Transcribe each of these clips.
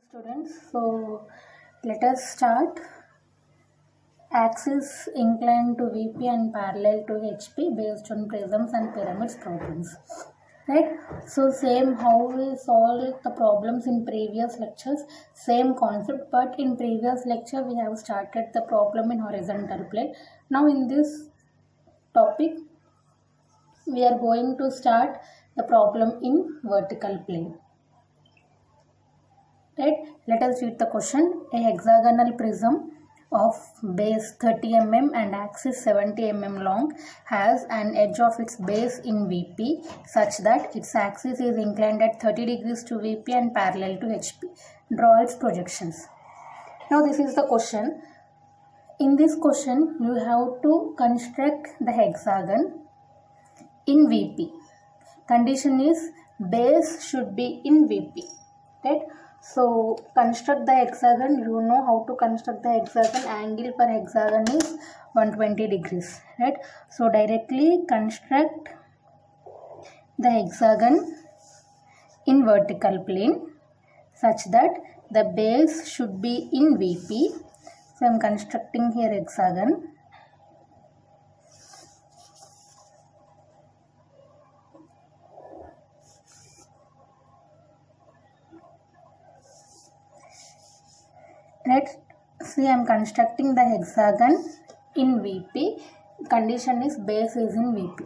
Students, so let us start. Axis inclined to VP and parallel to HP based on prisms and pyramids problems. Right? So same how we solved the problems in previous lectures, same concept, but in previous lecture we have started the problem in horizontal plane. Now in this topic we are going to start the problem in vertical plane. Right, let us read the question. A hexagonal prism of base 30 mm and axis 70 mm long has an edge of its base in VP such that its axis is inclined at 30 degrees to VP and parallel to HP. Draw its projections. Now this is the question. In this question you have to construct the hexagon in VP. Condition is base should be in VP. Right? So construct the hexagon. You know how to construct the hexagon. Angle per hexagon is 120 degrees. Right? So directly construct the hexagon in vertical plane such that the base should be in VP. So I am constructing here hexagon. Right, see I am constructing the hexagon in VP. Condition is base is in VP.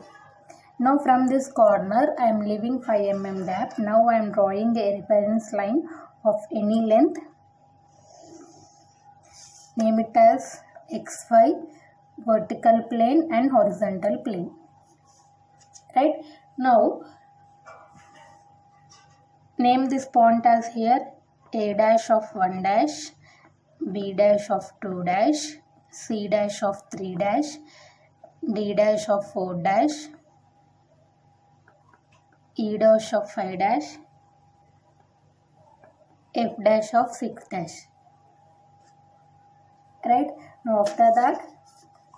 Now from this corner I am leaving 5 mm gap. Now I am drawing a reference line of any length. Name it as XY, vertical plane and horizontal plane. Right, now name this point as here A dash of 1 dash, B dash of 2 dash, C dash of 3 dash, D dash of 4 dash, E dash of 5 dash, F dash of 6 dash. Right, now after that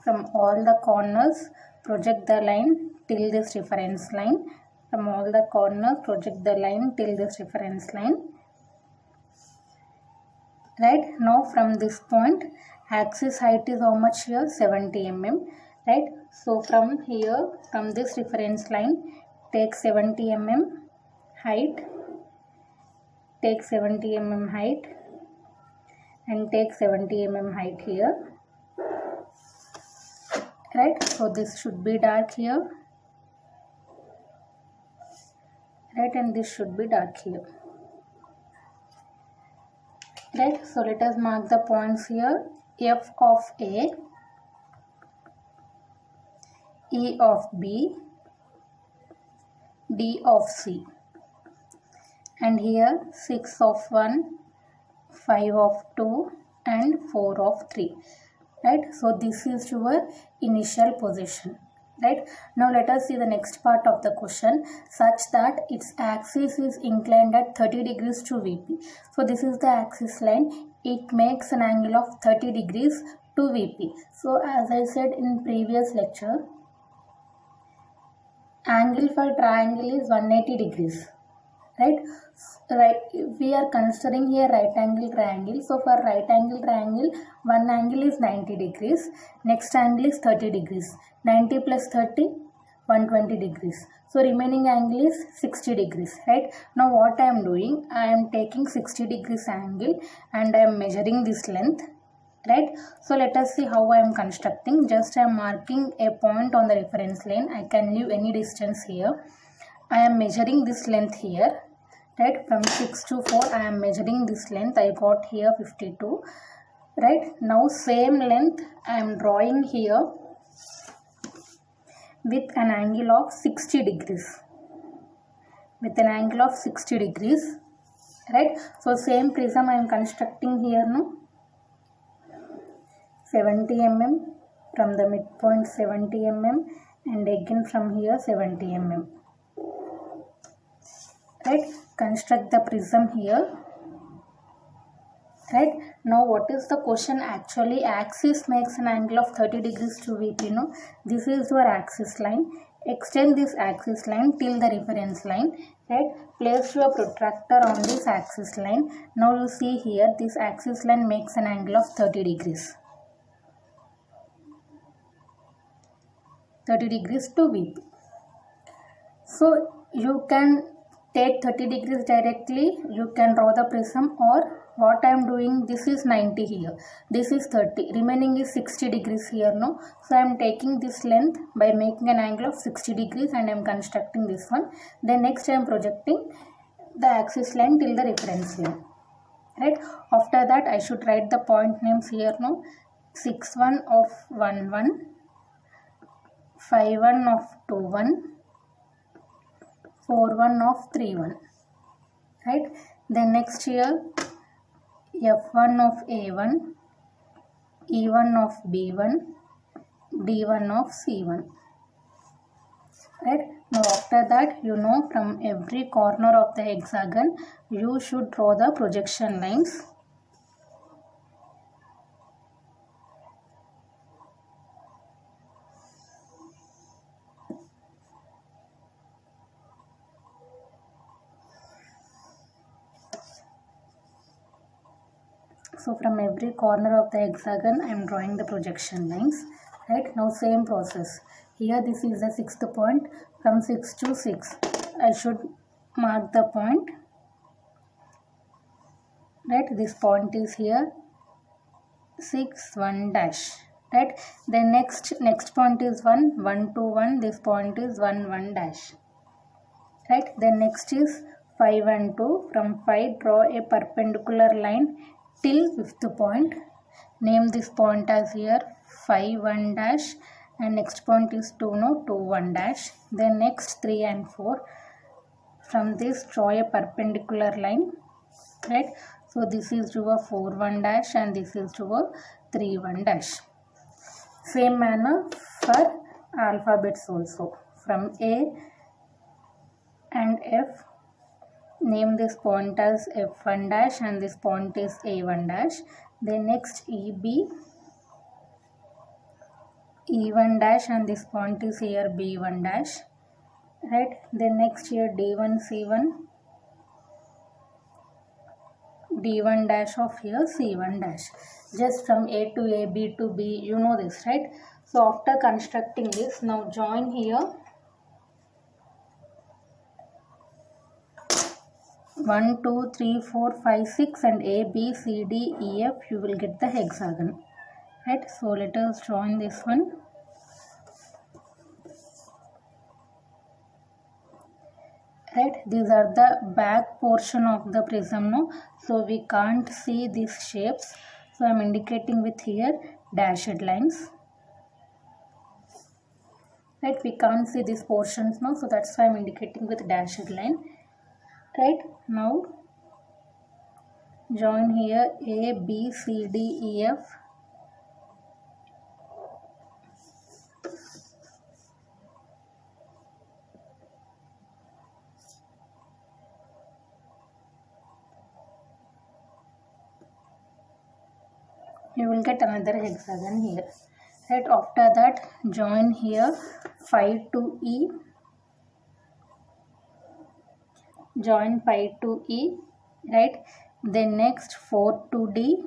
from all the corners project the line till this reference line. From all the corners project the line till this reference line. Right, now from this point axis height is how much here? 70 mm. Right, so from here, from this reference line take 70 mm height, take 70 mm height and take 70 mm height here. Right, so this should be dark here. Right, and this should be dark here. Right, so let us mark the points here. F of A, E of B, D of C, and here 6 of 1, 5 of 2 and 4 of 3. Right, so this is your initial position. Right, now let us see the next part of the question such that its axis is inclined at 30 degrees to VP. So this is the axis line. It makes an angle of 30 degrees to VP. So as I said in previous lecture, angle for triangle is 180 degrees. Right, we are considering here right angle triangle. So for right angle triangle, one angle is 90 degrees, next angle is 30 degrees. 90 plus 30, 120 degrees. So remaining angle is 60 degrees. Right, now what I am doing, I am taking 60 degrees angle and I am measuring this length. Right, so let us see how I am constructing. Just I am marking a point on the reference line. I can leave any distance here. I am measuring this length here. Right, from 6 to 4 I am measuring this length. I got here 52. Right, now same length I am drawing here with an angle of 60 degrees. With an angle of 60 degrees. Right, so same prism I am constructing here now. 70 mm from the midpoint 70 mm and again from here 70 mm. Right, construct the prism here. Right, now what is the question? Actually axis makes an angle of 30 degrees to VP. No, this is your axis line. Extend this axis line till the reference line. Right? Place your protractor on this axis line. Now you see here this axis line makes an angle of 30 degrees. 30 degrees to VP. So you can take 30 degrees directly, you can draw the prism, or what I am doing, this is 90 here, this is 30, remaining is 60 degrees here, no? So I am taking this length by making an angle of 60 degrees and I am constructing this one. Then next I am projecting the axis line till the reference line. Right? After that I should write the point names here, no? 6-1 of 1-1, 5-1 of 2-1, 4-1 of 3-1. Right? Then next here F1 of A1, E1 of B1, D1 of C1. Right? Now after that, you know, from every corner of the hexagon you should draw the projection lines. So from every corner of the hexagon I am drawing the projection lines. Right? Now same process. Here this is the 6th point. From 6 to 6 I should mark the point. Right? This point is here 6-1 dash. Right? Then next point is 1-1-2-1. This point is 1-1 dash. Right? Then next is 5-1-2. From 5 draw a perpendicular line till 5th point. Name this point as here 5-1 dash, and next point is 2-1 dash. Then next 3 and 4. From this draw a perpendicular line. Right? So this is your 4-1 dash and this is your 3-1 dash. Same manner for alphabets also. From A and F, name this point as F1 dash and this point is A1 dash. Then next EB, E1 dash and this point is here B1 dash. Right? Then next here D1 C1, D1 dash of here C1 dash. Just from A to A, B to B, you know this, right? So after constructing this, now join here 1, 2, 3, 4, 5, 6 and A, B, C, D, E, F, you will get the hexagon. Right? So let us join this one. Right? These are the back portion of the prism, no? So we can't see these shapes. So I am indicating with here dashed lines. Right? We can't see these portions now. So that's why I am indicating with dashed line. Right? Now join here A, B, C, D, E, F. You will get another hexagon here. Right? After that, join here 5 to E. Join 5 to E. Right? Then next 4 to D.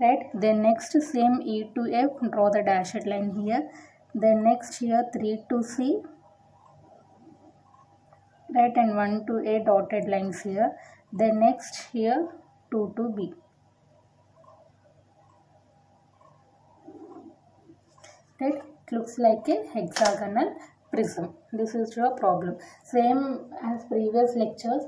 Right? Then next same E to F. Draw the dashed line here. Then next here 3 to C. Right? And 1 to A dotted lines here. Then next here 2 to B. Right? It looks like a hexagonal prism. This is your problem. Same as previous lectures.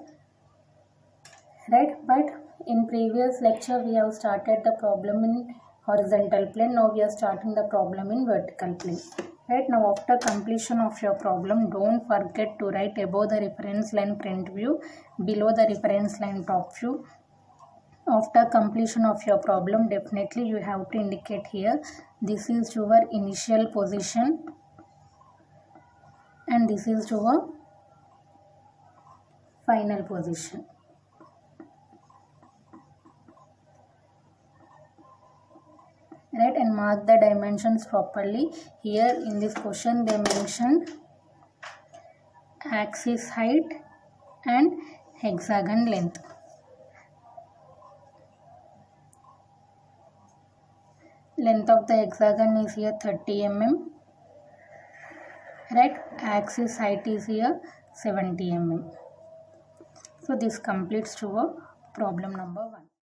Right? But in previous lecture we have started the problem in horizontal plane. Now we are starting the problem in vertical plane. Right? Now after completion of your problem, don't forget to write above the reference line front view, below the reference line top view. After completion of your problem, definitely you have to indicate here this is your initial position and this is your final position. right, and mark the dimensions properly. Here in this question they mentioned axis height and hexagon length. Length of the hexagon is here 30 mm, right, axis height is here 70 mm. So this completes to our problem number 1.